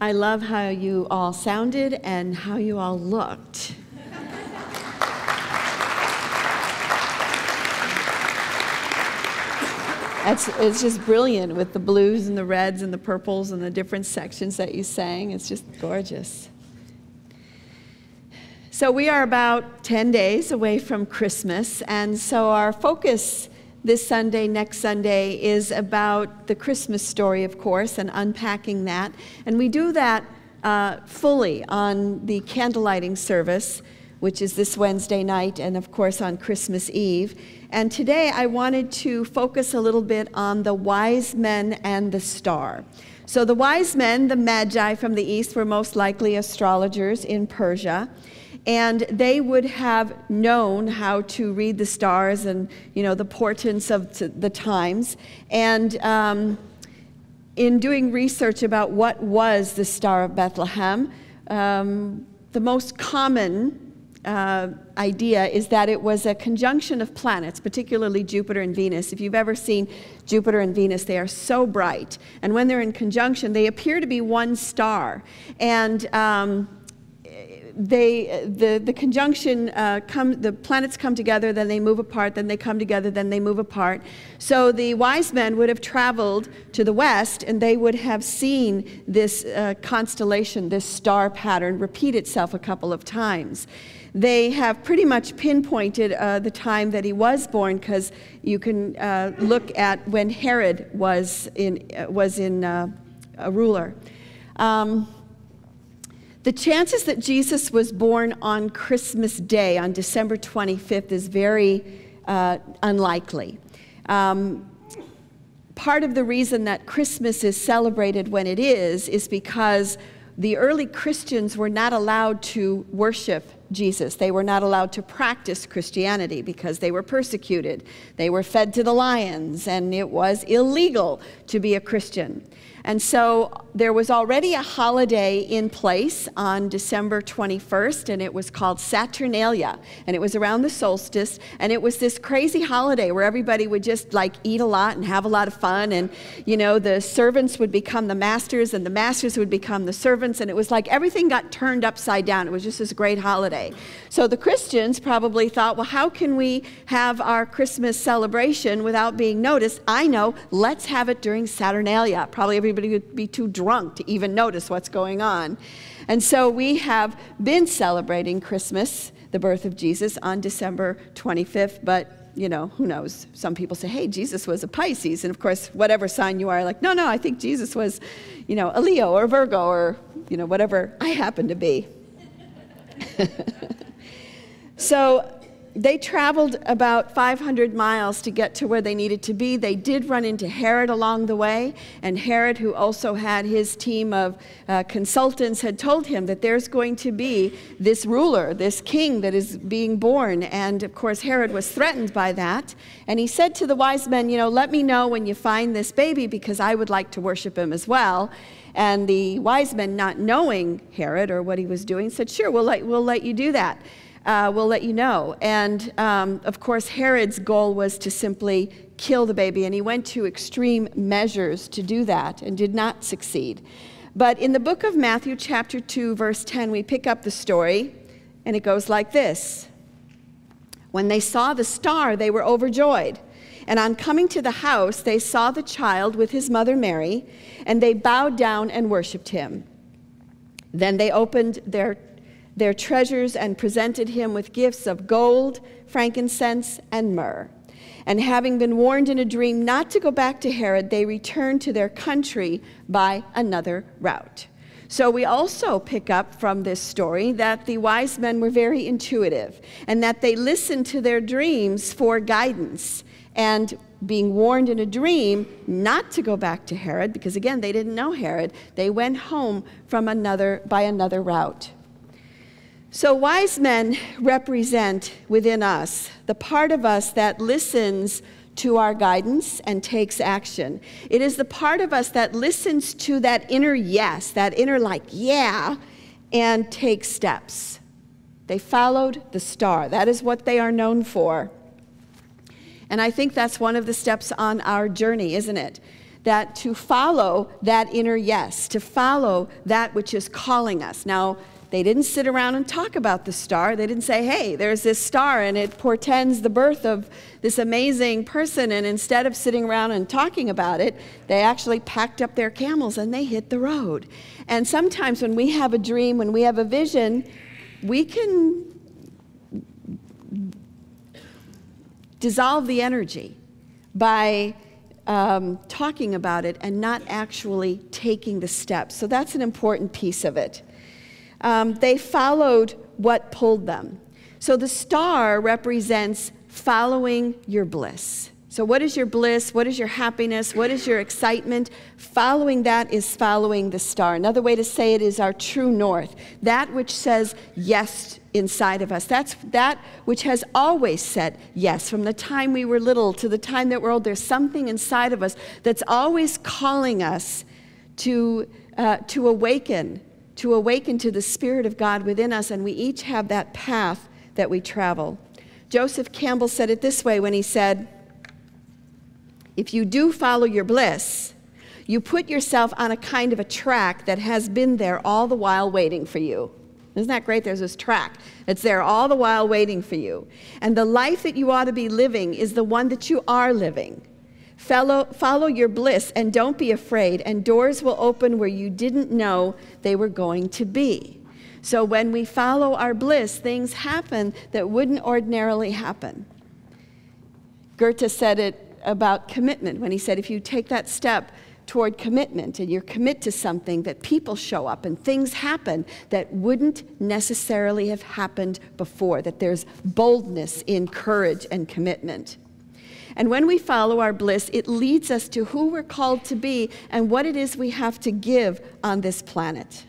I love how you all sounded and how you all looked. It's just brilliant with the blues and the reds and the purples and the different sections that you sang. It's just gorgeous. So we are about 10 days away from Christmas, and so our focus this Sunday, next Sunday, is about the Christmas story, of course, and unpacking that. And we do that fully on the candlelighting service, which is this Wednesday night, and of course on Christmas Eve. And today I wanted to focus a little bit on the wise men and the star. So the wise men, the magi from the east, were most likely astrologers in Persia. And they would have known how to read the stars and, you know, the portents of the times. And in doing research about what was the Star of Bethlehem, the most common idea is that it was a conjunction of planets, particularly Jupiter and Venus. If you've ever seen Jupiter and Venus, they are so bright. And when they're in conjunction, they appear to be one star. And the conjunction, the planets come together, then they move apart, then they come together, then they move apart. So the wise men would have traveled to the west, and they would have seen this constellation, this star pattern, repeat itself a couple of times. They have pretty much pinpointed the time that he was born, because you can look at when Herod was a ruler. The chances that Jesus was born on Christmas Day, on December 25th, is very unlikely. Part of the reason that Christmas is celebrated when it is because the early Christians were not allowed to worship Jesus. They were not allowed to practice Christianity because they were persecuted. They were fed to the lions, and it was illegal to be a Christian. And so there was already a holiday in place on December 21st, and it was called Saturnalia, and it was around the solstice, and it was this crazy holiday where everybody would just like eat a lot and have a lot of fun, and you know, the servants would become the masters, and the masters would become the servants, and it was like everything got turned upside down. It was just this great holiday. So the Christians probably thought, well, how can we have our Christmas celebration without being noticed? I know, let's have it during Saturnalia. Probably everybody would be too drunk to even notice what's going on. And so we have been celebrating Christmas, the birth of Jesus, on December 25th, but you know, who knows? Some people say, hey, Jesus was a Pisces, and of course, whatever sign you are, like, no, I think Jesus was, you know, a Leo or Virgo or, you know, whatever I happen to be. So they traveled about 500 miles to get to where they needed to be. They did run into Herod along the way, and Herod, who also had his team of consultants, had told him that there's going to be this ruler, this king that is being born. And of course, Herod was threatened by that. And he said to the wise men, you know, let me know when you find this baby, because I would like to worship him as well. And the wise men, not knowing Herod or what he was doing, said, sure, we'll let you do that. We'll let you know. And of course, Herod's goal was to simply kill the baby, and he went to extreme measures to do that and did not succeed. But in the book of Matthew, chapter 2, verse 10, we pick up the story, and it goes like this. When they saw the star, they were overjoyed. And on coming to the house, they saw the child with his mother Mary, and they bowed down and worshipped him. Then they opened their treasures and presented him with gifts of gold, frankincense, and myrrh. And having been warned in a dream not to go back to Herod, they returned to their country by another route. So we also pick up from this story that the wise men were very intuitive, and that they listened to their dreams for guidance. And being warned in a dream not to go back to Herod, because again, they didn't know Herod, they went home by another route. So wise men represent within us the part of us that listens to our guidance and takes action. It is the part of us that listens to that inner yes, that inner like, yeah, and takes steps. They followed the star. That is what they are known for. And I think that's one of the steps on our journey, isn't it? that to follow that inner yes, to follow that which is calling us. Now, they didn't sit around and talk about the star. They didn't say, hey, there's this star and it portends the birth of this amazing person. And instead of sitting around and talking about it, they actually packed up their camels and they hit the road. And sometimes when we have a dream, when we have a vision, we can dissolve the energy by talking about it and not actually taking the steps. So that's an important piece of it. They followed what pulled them. So the star represents following your bliss. So what is your bliss? What is your happiness? What is your excitement? Following that is following the star. Another way to say it is our true north. That which says yes inside of us. That's that which has always said yes. From the time we were little to the time that we're old, there's something inside of us that's always calling us to awaken to the Spirit of God within us, and we each have that path that we travel. Joseph Campbell said it this way when he said, if you do follow your bliss, you put yourself on a kind of a track that has been there all the while waiting for you. Isn't that great? There's this track. It's there all the while waiting for you. And the life that you ought to be living is the one that you are living. Follow your bliss and don't be afraid, and doors will open where you didn't know they were going to be. So when we follow our bliss, things happen that wouldn't ordinarily happen. Goethe said it about commitment when he said, if you take that step toward commitment and you commit to something, that people show up and things happen that wouldn't necessarily have happened before, that there's boldness in courage and commitment. And when we follow our bliss, it leads us to who we're called to be and what it is we have to give on this planet.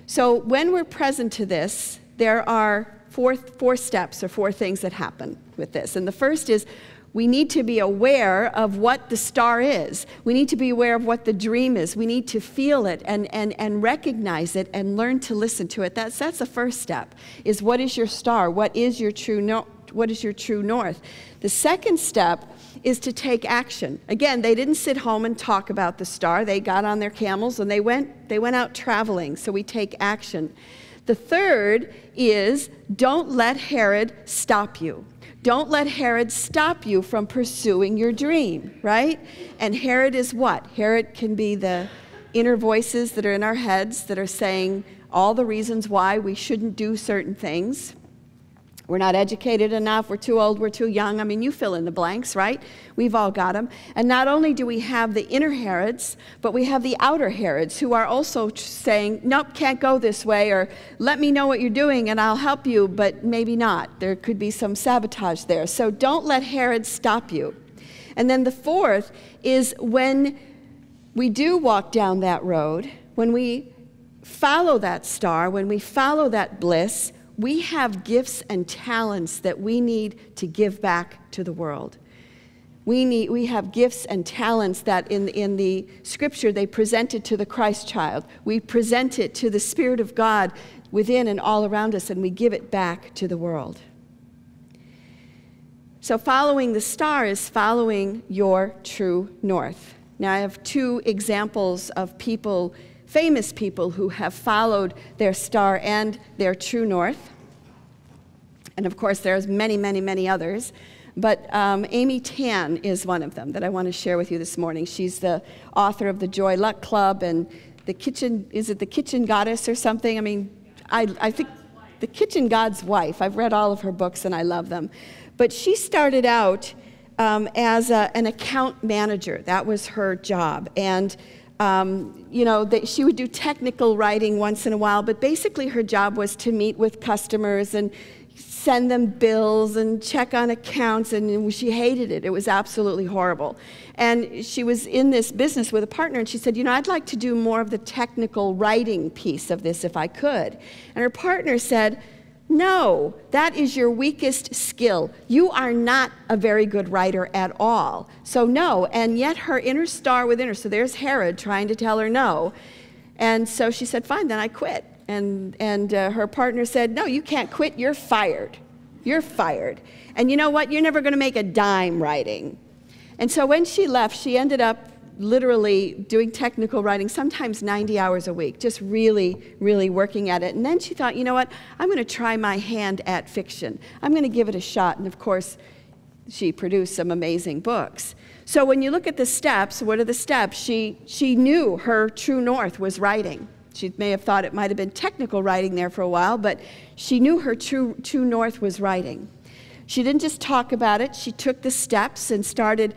So when we're present to this, there are four steps or four things that happen with this. And the first is we need to be aware of what the star is. We need to be aware of what the dream is. We need to feel it and recognize it and learn to listen to it. That's the first step, is what is your star? What is your true north? The second step is to take action. Again, they didn't sit home and talk about the star. They got on their camels and they went out traveling, so we take action. The third is don't let Herod stop you. Don't let Herod stop you from pursuing your dream, right? And Herod is what? Herod can be the inner voices that are in our heads that are saying all the reasons why we shouldn't do certain things. We're not educated enough, we're too old, we're too young. I mean, you fill in the blanks, right? We've all got them. And not only do we have the inner Herods, but we have the outer Herods who are also saying, nope, can't go this way, or let me know what you're doing and I'll help you, but maybe not. There could be some sabotage there. So don't let Herod stop you. And then the fourth is when we do walk down that road, when we follow that star, when we follow that bliss, we have gifts and talents that we need to give back to the world. We have gifts and talents that in the scripture they presented to the Christ child. We present it to the Spirit of God within and all around us, and we give it back to the world. So following the star is following your true north. Now I have two examples of people, famous people who have followed their star and their true north. And of course, there's many, many, many others. But Amy Tan is one of them that I want to share with you this morning. She's the author of the Joy Luck Club and the Kitchen, is it the Kitchen Goddess or something? I mean, I think the Kitchen God's Wife. I've read all of her books and I love them. But she started out as an account manager. That was her job. And you know, she would do technical writing once in a while, but basically her job was to meet with customers and send them bills and check on accounts, and she hated it. It was absolutely horrible. And she was in this business with a partner, and she said, you know, I'd like to do more of the technical writing piece of this if I could. And her partner said, no, that is your weakest skill. You are not a very good writer at all. So no, and yet her inner star within her, so there's Herod trying to tell her no. And so she said, fine, then I quit. And her partner said, no, you can't quit, you're fired. You're fired. And you know what, you're never gonna make a dime writing. And so when she left, she ended up literally doing technical writing, sometimes 90 hours a week, just really, really working at it. And then she thought, you know what, I'm going to try my hand at fiction. I'm going to give it a shot. And of course, she produced some amazing books. So when you look at the steps, what are the steps? She knew her true north was writing. She may have thought it might have been technical writing there for a while, but she knew her true north was writing. She didn't just talk about it. She took the steps and started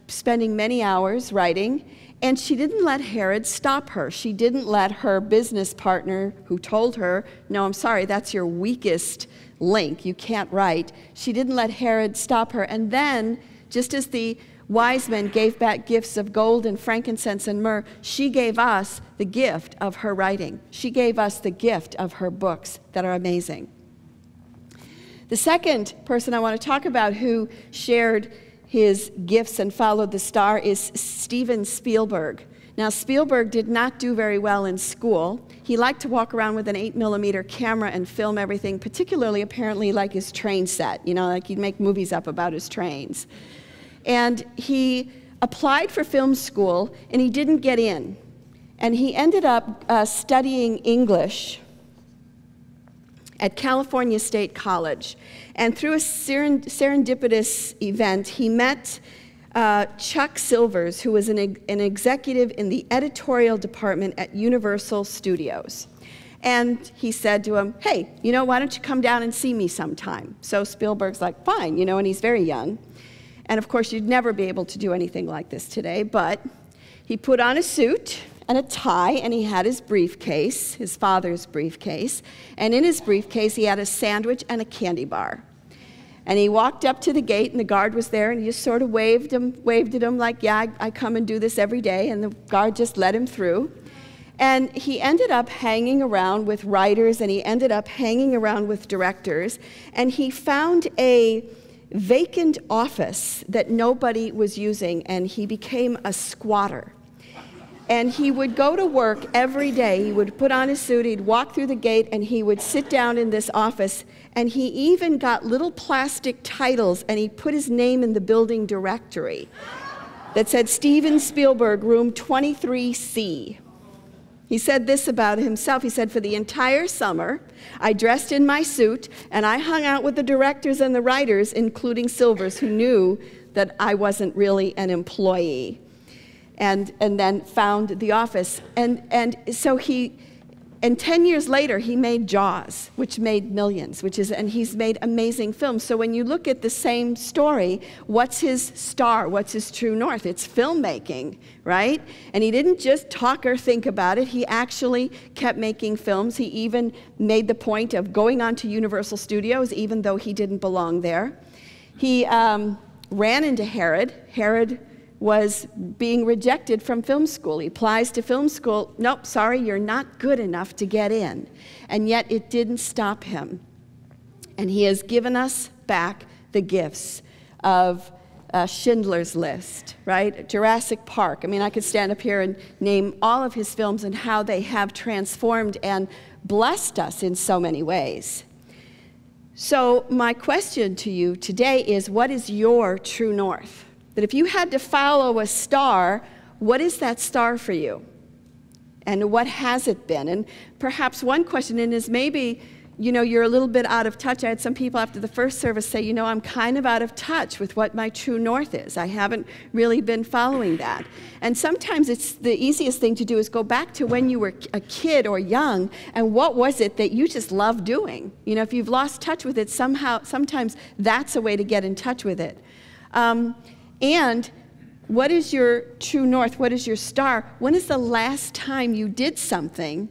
spending many hours writing, and she didn't let Herod stop her. She didn't let her business partner, who told her, no, I'm sorry, that's your weakest link, you can't write. She didn't let Herod stop her. And then, just as the wise men gave back gifts of gold and frankincense and myrrh, she gave us the gift of her writing. She gave us the gift of her books that are amazing. The second person I want to talk about who shared his gifts and followed the star is Steven Spielberg. Now, Spielberg did not do very well in school. He liked to walk around with an 8mm camera and film everything, particularly apparently like his train set. You know, like he'd make movies up about his trains. And he applied for film school, and he didn't get in. And he ended up studying English at California State College. And through a serendipitous event, he met Chuck Silvers, who was an executive in the editorial department at Universal Studios. And he said to him, hey, you know, why don't you come down and see me sometime? So Spielberg's like, fine, you know, and he's very young. And of course, you'd never be able to do anything like this today, but he put on a suit and a tie, and he had his briefcase, his father's briefcase, and in his briefcase, he had a sandwich and a candy bar. And he walked up to the gate, and the guard was there, and he just sort of waved at him like, yeah, I come and do this every day, and the guard just let him through. And he ended up hanging around with writers, and he ended up hanging around with directors, and he found a vacant office that nobody was using, and he became a squatter. And he would go to work every day. He would put on his suit, he'd walk through the gate, and he would sit down in this office. And he even got little plastic titles, and he put his name in the building directory that said Steven Spielberg, room 23C. He said this about himself. He said, for the entire summer, I dressed in my suit, and I hung out with the directors and the writers, including Silvers, who knew that I wasn't really an employee, and then found the office. And so and 10 years later, he made Jaws, which made millions, and he's made amazing films. So when you look at the same story, what's his star? What's his true north? It's filmmaking, right? And he didn't just talk or think about it. He actually kept making films. He even made the point of going on to Universal Studios, even though he didn't belong there. He ran into Herod. Herod was being rejected from film school. He applies to film school. Nope, sorry, you're not good enough to get in. And yet it didn't stop him. And he has given us back the gifts of Schindler's List, right? Jurassic Park. I mean, I could stand up here and name all of his films and how they have transformed and blessed us in so many ways. So my question to you today is, what is your true north? That if you had to follow a star, what is that star for you? And what has it been? And perhaps one question is maybe, you know, you're a little bit out of touch. I had some people after the first service say, you know, I'm kind of out of touch with what my true north is. I haven't really been following that. And sometimes it's the easiest thing to do is go back to when you were a kid or young, and what was it that you just loved doing? You know, if you've lost touch with it, sometimes that's a way to get in touch with it. And what is your true north? What is your star? When is the last time you did something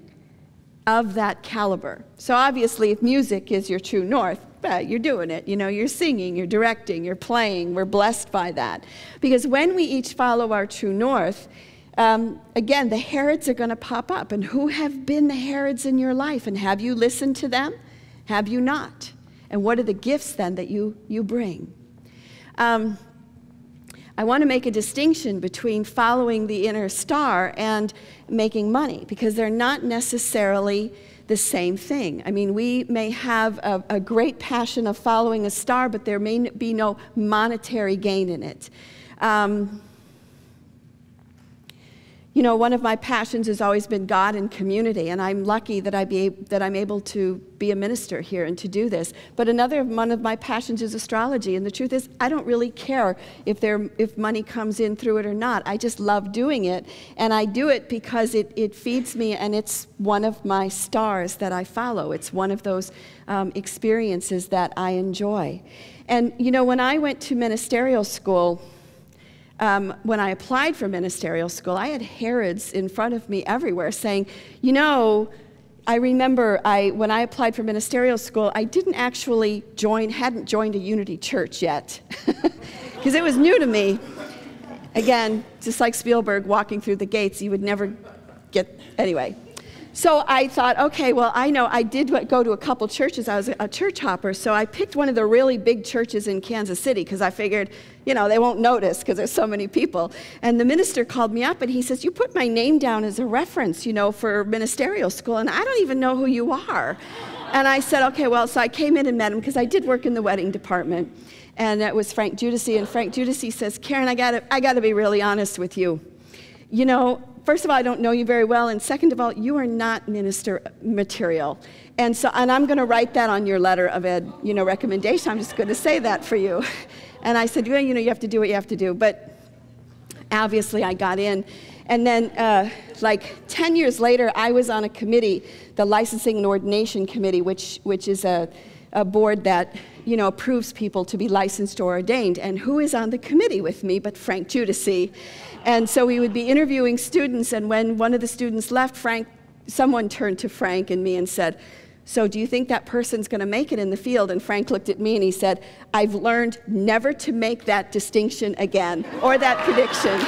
of that caliber? So obviously, if music is your true north, you're doing it. You know, you're singing, you're directing, you're playing. We're blessed by that. Because when we each follow our true north, again, the Herods are going to pop up. And who have been the Herods in your life? And have you listened to them? Have you not? And what are the gifts then that you bring? I want to make a distinction between following the inner star and making money, because they're not necessarily the same thing. I mean, we may have a great passion of following a star, but there may be no monetary gain in it. You know, one of my passions has always been God and community, and I'm lucky that I'm able to be a minister here and to do this. But one of my passions is astrology, and the truth is, I don't really care if money comes in through it or not. I just love doing it, and I do it because it feeds me, and it's one of my stars that I follow. It's one of those experiences that I enjoy. And you know, when I went to ministerial school, when I applied for ministerial school, I had Herods in front of me everywhere saying, you know, I remember when I applied for ministerial school, I didn't actually hadn't joined a Unity church yet, because it was new to me. Again, just like Spielberg walking through the gates, you would never anyway. So I thought, okay, well, I know I did go to a couple churches. I was a church hopper, so I picked one of the really big churches in Kansas City because I figured, you know, they won't notice because there's so many people. And the minister called me up and he says, you put my name down as a reference, you know, for ministerial school, and I don't even know who you are. And I said, okay, well, so I came in and met him because I did work in the wedding department. And it was Frank Judici, and Frank Judici says, Karen, I gotta be really honest with you. You know, first of all, I don't know you very well, and second of all, you are not minister material. And I'm going to write that on your letter of recommendation. I'm just going to say that for you. And I said, well, you know, you have to do what you have to do. But obviously, I got in. And then, like 10 years later, I was on a committee, the Licensing and Ordination Committee, which is a board that, you know, approves people to be licensed or ordained. And who is on the committee with me but Frank Judici? And so we would be interviewing students, and when one of the students left, someone turned to Frank and me and said, so do you think that person's going to make it in the field? And Frank looked at me and he said, I've learned never to make that distinction again, or that prediction.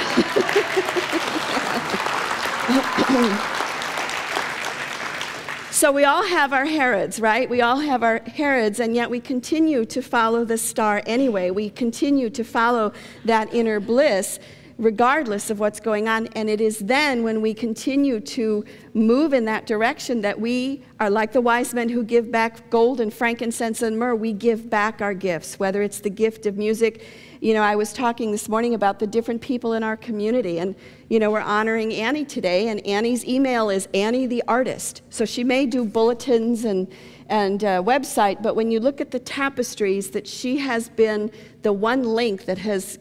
So we all have our Herods, right? We all have our Herods, and yet we continue to follow the star anyway. We continue to follow that inner bliss regardless of what's going on. And it is then when we continue to move in that direction that we are like the wise men who give back gold and frankincense and myrrh. We give back our gifts, whether it's the gift of music. You know, I was talking this morning about the different people in our community, and you know, we're honoring Annie today, and Annie's email is Annie the Artist. So she may do bulletins and website, but when you look at the tapestries, that she has been the one link that has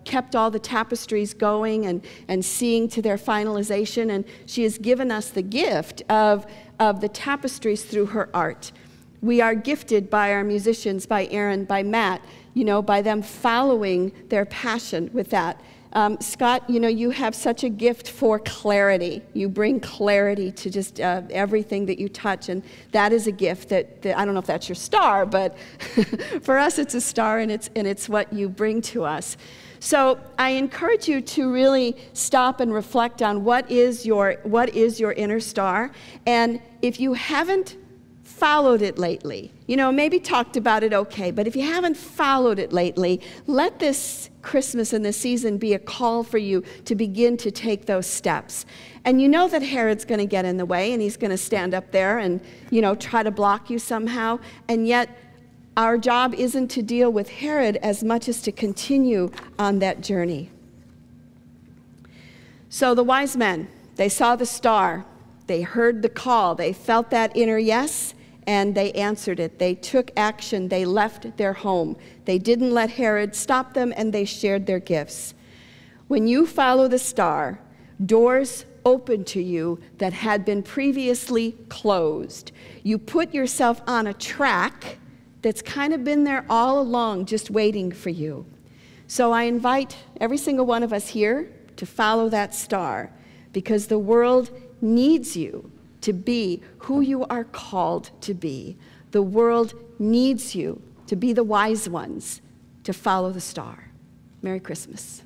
kept all the tapestries going and seeing to their finalization, and she has given us the gift of the tapestries through her art. We are gifted by our musicians, by Aaron, by Matt, you know, by them following their passion with that. Scott, you know, you have such a gift for clarity. You bring clarity to just everything that you touch, and that is a gift that I don't know if that's your star, but for us it's a star, and it's what you bring to us. So I encourage you to really stop and reflect on what is your inner star, and if you haven't followed it lately, you know, maybe talked about it, okay, but if you haven't followed it lately, let this Christmas and this season be a call for you to begin to take those steps. And you know that Herod's going to get in the way, and he's going to stand up there and, you know, try to block you somehow, and yet our job isn't to deal with Herod as much as to continue on that journey. So the wise men, they saw the star, they heard the call, they felt that inner yes, and they answered it. They took action, they left their home. They didn't let Herod stop them, and they shared their gifts. When you follow the star, doors open to you that had been previously closed. You put yourself on a track that's kind of been there all along, just waiting for you. So I invite every single one of us here to follow that star, because the world needs you to be who you are called to be. The world needs you to be the wise ones, to follow the star. Merry Christmas.